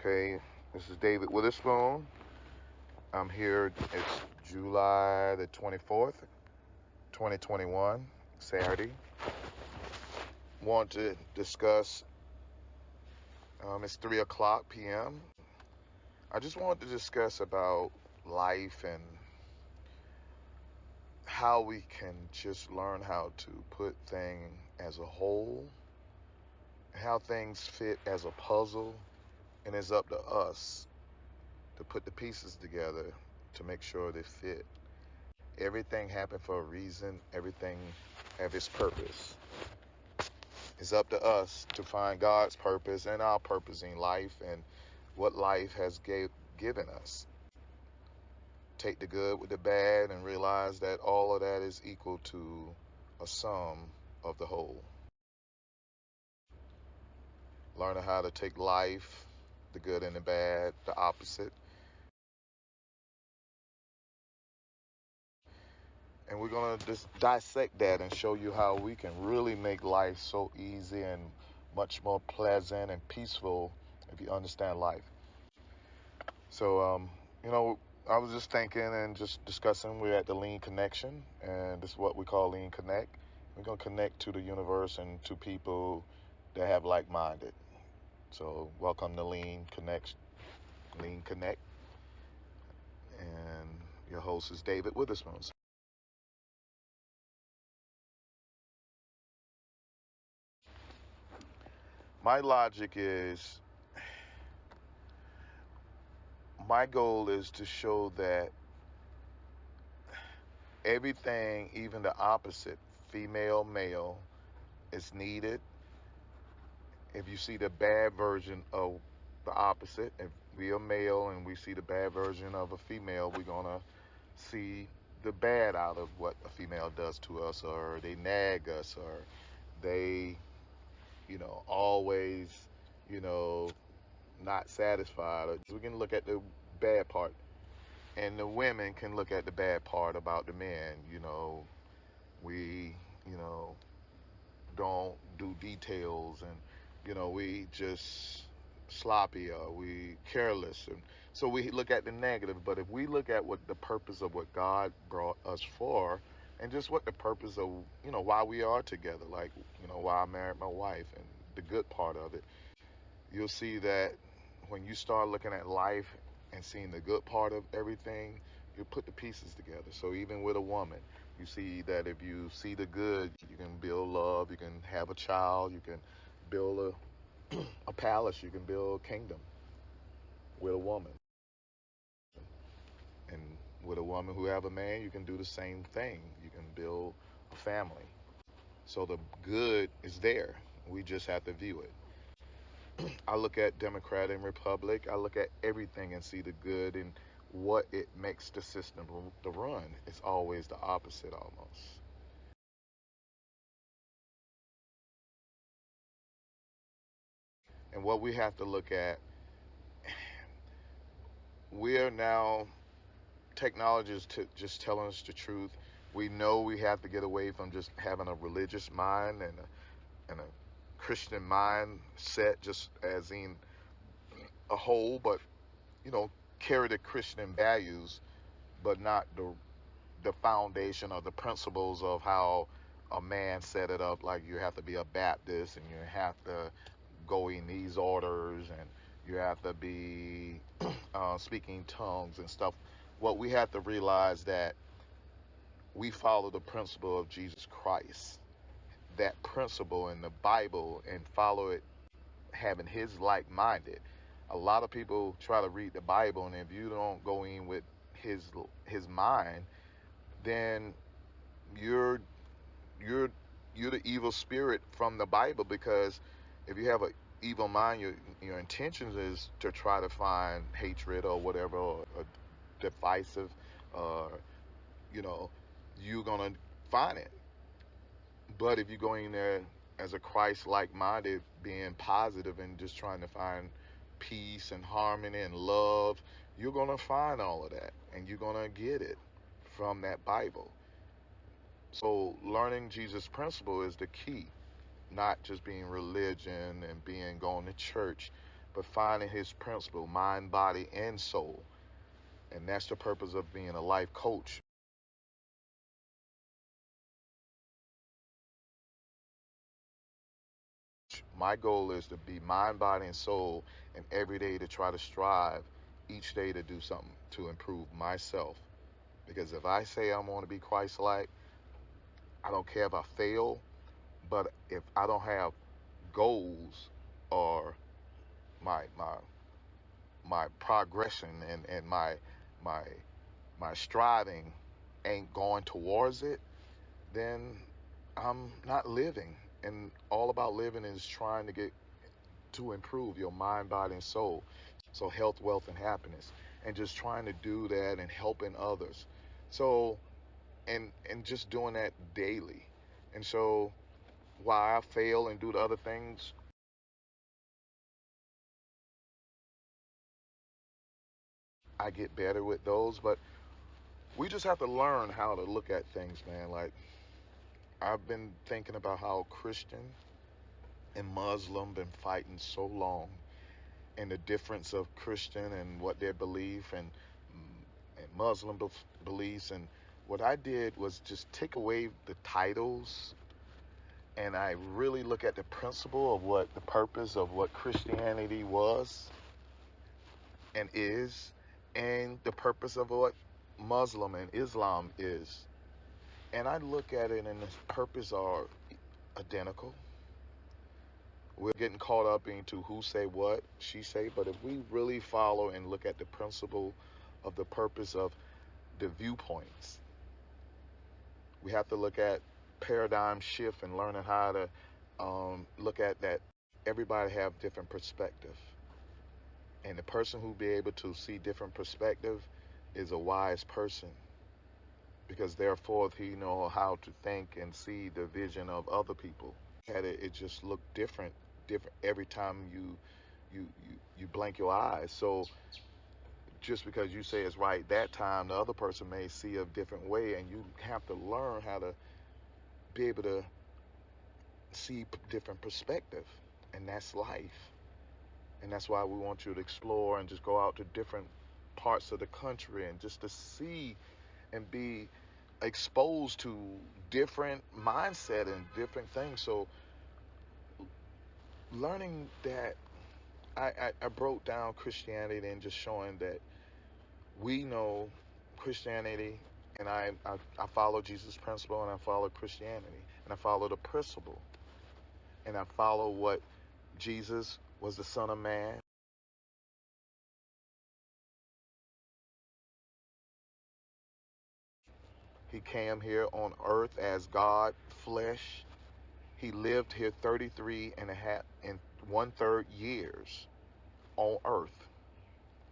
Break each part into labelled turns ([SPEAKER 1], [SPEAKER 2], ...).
[SPEAKER 1] Okay, this is David Witherspoon. I'm here. It's July the 24th, 2021, Saturday. Want to discuss, it's 3 o'clock p.m. I just want to discuss about life and how we can just learn how to put things as a whole, how things fit as a puzzle, and it's up to us to put the pieces together to make sure they fit. Everything happened for a reason. Everything have its purpose. It's up to us to find God's purpose and our purpose in life and what life has given us. Take the good with the bad and realize that all of that is equal to a sum of the whole. Learning how to take life, the good and the bad, the opposite, and we're going to just dissect that and show you how we can really make life so easy and much more pleasant and peaceful if you understand life. So, I was just thinking and just discussing. We're at the Lean Connection, and this is what we call Lean Connect. We're going to connect to the universe and to people that have like-minded. So welcome to Lean Connect, and your host is David Witherspoon. My logic is, my goal is to show that everything, even the opposite, female, male, is needed. If you see the bad version of the opposite, if we are male and we see the bad version of a female, we're going to see the bad out of what a female does to us, or they nag us, or they, always, you know, not satisfied. Or we can look at the bad part, and the women can look at the bad part about the men. We, you know, don't do details, and we just sloppy, or we careless, and so we look at the negative. But if we look at what the purpose of what God brought us for, and just what the purpose of why we are together, like why I married my wife, and the good part of it, you'll see that when you start looking at life and seeing the good part of everything, you put the pieces together. So even with a woman, you see that if you see the good, you can build love, you can have a child, you can build a palace, you can build a kingdom with a woman. And with a woman who have a man, you can do the same thing. You can build a family. So the good is there. We just have to view it. I look at Democrat and Republic. I look at everything and see the good and what it makes the system to run. It's always the opposite almost. And what we have to look at, we are now, technology is just telling us the truth. We know we have to get away from just having a religious mind and a Christian mindset, just as in a whole, but carry the Christian values, but not the foundation or the principles of how a man set it up. Like, you have to be a Baptist, and you have to go in these orders, and you have to be speaking tongues and stuff. What we have to realize that we follow the principle of Jesus Christ, that principle in the Bible, and follow it, having his like-minded. A lot of people try to read the Bible, and if you don't go in with his mind, then you're you're you're the evil spirit from the Bible. Because if you have an evil mind, your intentions is to try to find hatred or whatever, or divisive, or you know you're gonna find it. But if you go in there as a Christ like minded, being positive and just trying to find peace and harmony and love, you're gonna find all of that, and you're gonna get it from that Bible. So learning Jesus' principle is the key, not just being religion and being going to church, but finding his principle, mind, body, and soul. And that's the purpose of being a life coach. My goal is to be mind, body, and soul, and every day to try to strive each day to do something to improve myself. Because if I say I'm going to be Christ like, I don't care if I fail, but if I don't have goals or my progression and my my striving ain't going towards it, then I'm not living. And all about living is trying to get to improve your mind, body, and soul. So health, wealth, and happiness, and just trying to do that and helping others. So and just doing that daily. And so while I fail and do the other things, I get better with those. But we just have to learn how to look at things, man. Like I've been thinking about how Christian and Muslim been fighting so long, and the difference of Christian and what they believe and Muslim beliefs. And what I did was just take away the titles, and I really look at the principle of what the purpose of what Christianity was and is, and the purpose of what Muslim and Islam is. And I look at it, and the purpose are identical. We're getting caught up into who say what, she say, but if we really follow and look at the principle of the purpose of the viewpoints, we have to look at paradigm shift and learning how to look at that. Everybody have different perspective, and the person who be able to see different perspective is a wise person, because therefore he know how to think and see the vision of other people. Had it just looked different every time you blink your eyes. So just because you say it's right that time, the other person may see a different way, and you have to learn how to be able to see different perspective, and that's life. And that's why we want you to explore and just go out to different parts of the country and just to see and be exposed to different mindset and different things. So learning that I broke down Christianity and just showing that we know Christianity, and I follow Jesus' principle, and I follow Christianity, and I follow the principle, and I follow what Jesus was, the Son of Man. He came here on earth as God, flesh. He lived here 33 and a half and one third years on earth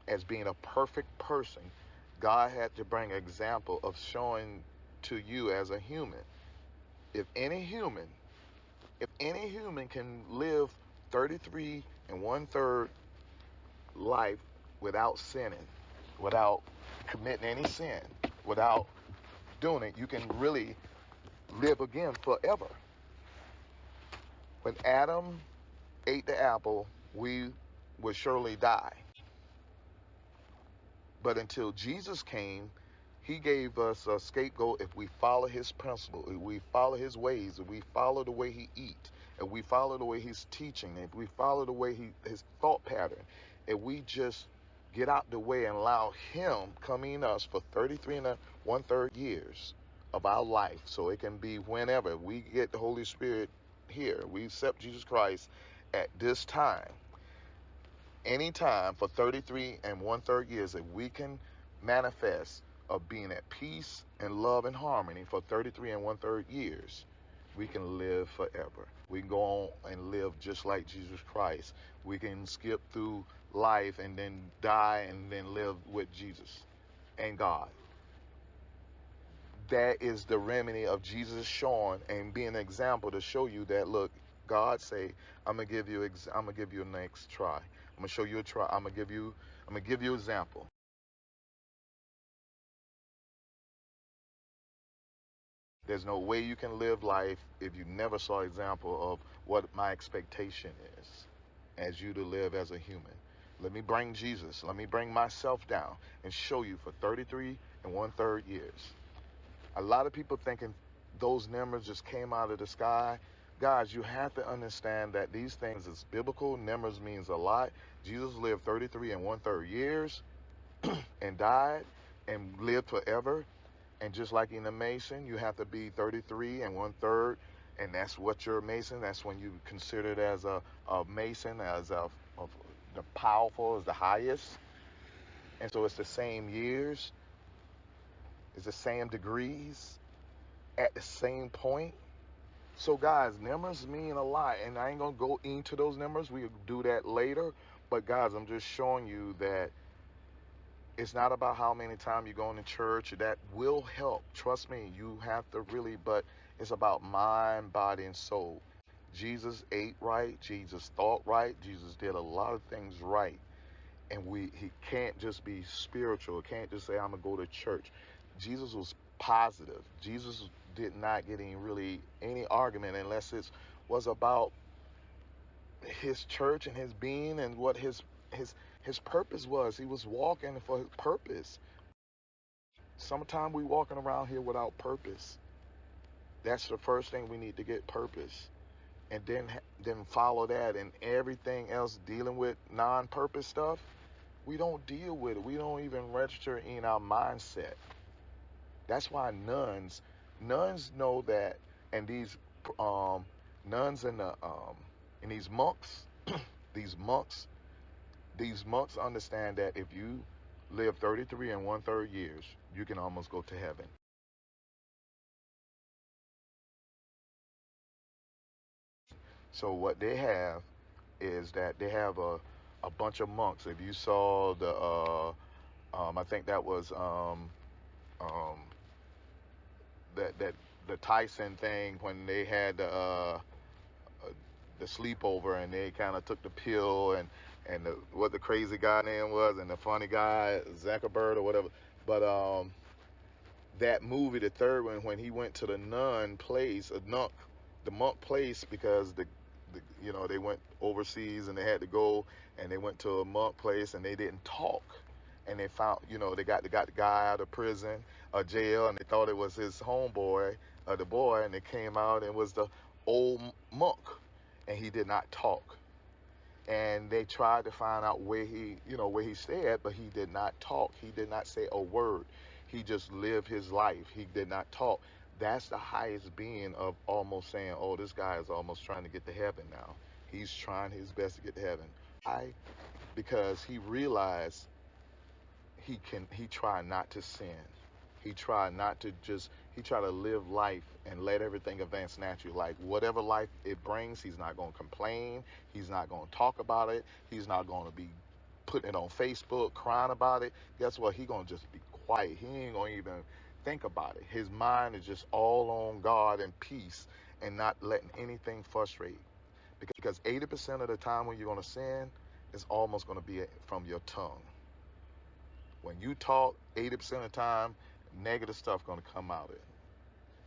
[SPEAKER 1] as being a perfect person. God had to bring an example of showing to you as a human. If any human, if any human can live 33 and one third life without sinning, without committing any sin, without doing it, you can really live again forever. When Adam ate the apple, we would surely die. But until Jesus came, he gave us a scapegoat. If we follow his principle, if we follow his ways, if we follow the way he eat, if we follow the way he's teaching, if we follow the way his thought pattern, if we just get out the way and allow him come in us for 33 and one third years of our life, so it can be whenever we get the Holy Spirit here, we accept Jesus Christ at this time, anytime for 33 and one third years, that we can manifest of being at peace and love and harmony for 33 and one third years, we can live forever. We can go on and live just like Jesus Christ. We can skip through life and then die and then live with Jesus and God. That is the remedy of Jesus showing and being an example to show you that, look, God say, I'm gonna give you a next try. I'm gonna show you a try. I'm gonna give you an example. There's no way you can live life if you never saw an example of what my expectation is. as you to live as a human. Let me bring Jesus. Let me bring myself down and show you for 33 and 1/3 years. A lot of people thinking those numbers just came out of the sky. Guys, you have to understand that these things is biblical. Numbers means a lot. Jesus lived 33 and 1/3 years and died and lived forever. And just like in a Mason, you have to be 33 and 1/3, and that's what you're a Mason. That's when you considered as a Mason, as of the powerful, as the highest. And so it's the same years, it's the same degrees, at the same point. So guys, numbers mean a lot, and I ain't gonna go into those numbers. We'll do that later. But guys, I'm just showing you that it's not about how many times you go into church. That will help. Trust me, you have to really, but it's about mind, body, and soul. Jesus ate right. Jesus thought right. Jesus did a lot of things right. And he can't just be spiritual. Can't just say, I'm going to go to church. Jesus was positive. Jesus did not get any argument unless it was about his church and his being and what his purpose was. He was walking for his purpose. Sometimes we walking around here without purpose. That's the first thing we need to get, purpose. And then follow that, and everything else dealing with non-purpose stuff, we don't deal with it. We don't even register in our mindset. That's why nuns know that, and these nuns and these monks, these monks understand that if you live 33 and 1/3 years, you can almost go to heaven. So what they have is that they have a bunch of monks. If you saw I think that was um, that the Tyson thing when they had the sleepover and they kind of took the pill and what the crazy guy name was and the funny guy Zuckerberg or whatever. But that movie, the third one, when he went to the nun place, the monk place, because they went overseas and they had to go, and they went to a monk place and they didn't talk, and they found, they got the guy out of prison or jail, and they thought it was his homeboy or the boy, and it came out and was the old monk, and he did not talk. And they tried to find out where he stayed, but he did not talk. He did not say a word. He just lived his life. He did not talk. That's the highest being of almost saying, oh, this guy is almost trying to get to heaven now. He's trying his best to get to heaven. Why? Because he realized he tried not to sin. He tried not to he tried to live life and let everything advance naturally. Like whatever life it brings, he's not going to complain. He's not going to talk about it. He's not going to be putting it on Facebook, crying about it. Guess what? He's going to just be quiet. He ain't going to even think about it. His mind is just all on God and peace and not letting anything frustrate. Because 80% of the time when you're going to sin, it's almost going to be from your tongue. When you talk, 80% of the time, negative stuff going to come out of it.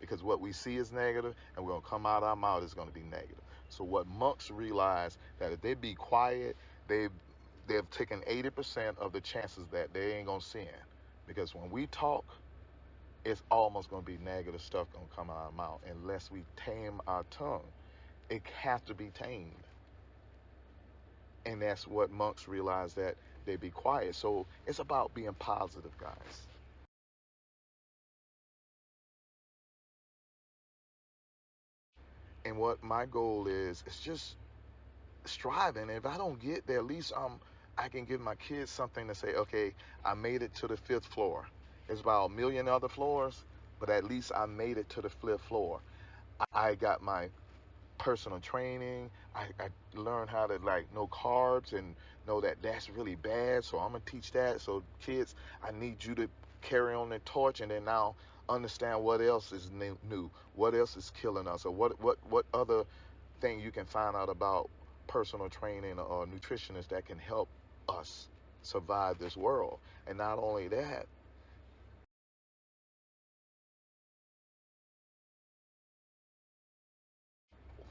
[SPEAKER 1] Because what we see is negative, and we're going to come out of our mouth is going to be negative. So what monks realize, that if they be quiet, they've taken 80% of the chances that they ain't going to sin. Because when we talk, it's almost going to be negative stuff going to come out of our mouth unless we tame our tongue. It has to be tamed. And that's what monks realize, that they be quiet. So it's about being positive, guys. And what my goal is just striving. If I don't get there, at least I can give my kids something to say, okay, I made it to the 5th floor. There's about a million other floors, but at least I made it to the 5th floor. I got my personal training. I learned how to know carbs and know that that's really bad. So I'm gonna teach that. So kids, I need you to carry on the torch, and then now understand what else is new, what else is killing us, or what other thing you can find out about personal training or nutritionists that can help us survive this world. And not only that,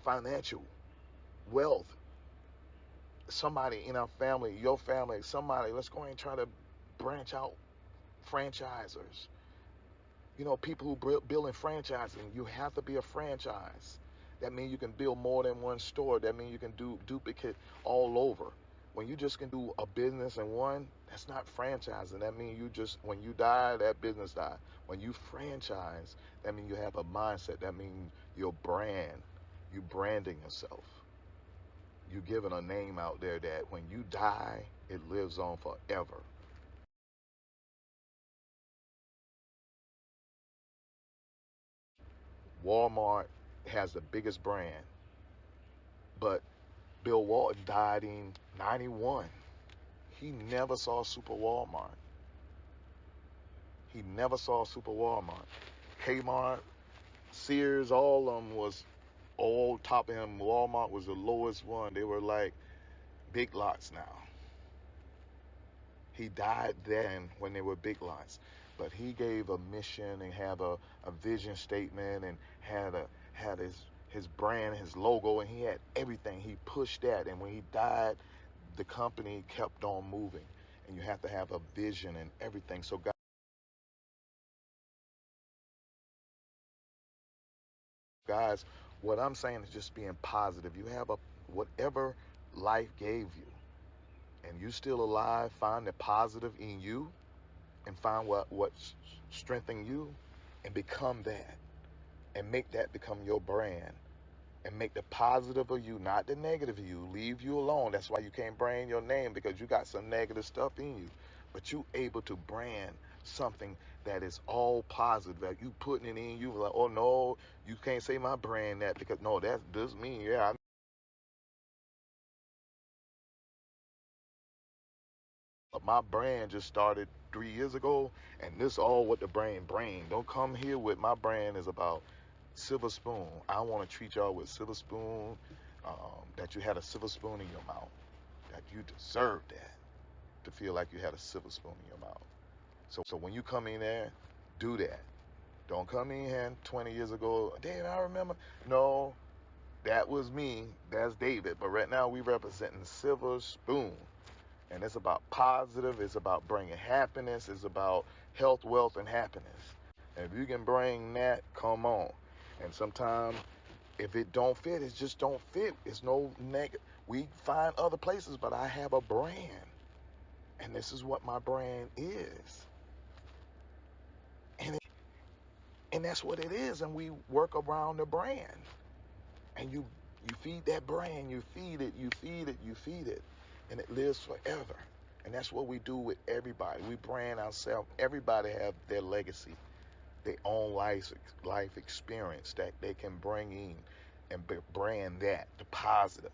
[SPEAKER 1] financial wealth. somebody in our family, your family, somebody, let's go and try to branch out franchisers. You know, people who building franchising, you have to be a franchise. That means you can build more than one store. That means you can do duplicate all over. When you just can do a business in one, that's not franchising. That means you just, when you die, that business die. When you franchise, that means you have a mindset. That means your brand, you branding yourself. You giving a name out there that when you die, it lives on forever. Walmart has the biggest brand, but Bill Walton died in 91. He never saw Super Walmart. He never saw Super Walmart. Kmart, Sears, all of them was all top of him. Walmart was the lowest one. They were like big lots now. He died then when they were big lots. But he gave a mission and had a vision statement and had his brand, his logo, and he had everything. He pushed that. And when he died, the company kept on moving. And you have to have a vision and everything. So guys, what I'm saying is just being positive. You have a whatever life gave you, and you still alive, find the positive in you and find what's strengthening you and become that and make that become your brand and make the positive of you, not the negative of you. Leave you alone. That's why you can't brand your name, because you got some negative stuff in you. But you able to brand something that is all positive, that you putting it in you, like, oh no, you can't say my brand that, because no, that does mean, yeah, my brand just started 3 years ago, and this all what the brand bring. Don't come here with my brand is about silver spoon. I want to treat y'all with silver spoon, that you had a silver spoon in your mouth, that you deserve that, to feel like you had a silver spoon in your mouth. So when you come in there, do that. Don't come in here 20 years ago, David, I remember. No, that was me. That's David. But right now we representing silver spoon. And it's about positive. It's about bringing happiness. It's about health, wealth, and happiness. And if you can bring that, come on. And sometimes if it don't fit, it just don't fit. It's no negative. We find other places, but I have a brand. And this is what my brand is. And that's what it is. And we work around the brand. And you feed that brand, you feed it, you feed it, you feed it. And it lives forever. And that's what we do with everybody. We brand ourselves. Everybody have their legacy, their own life experience that they can bring in and brand that, the positive.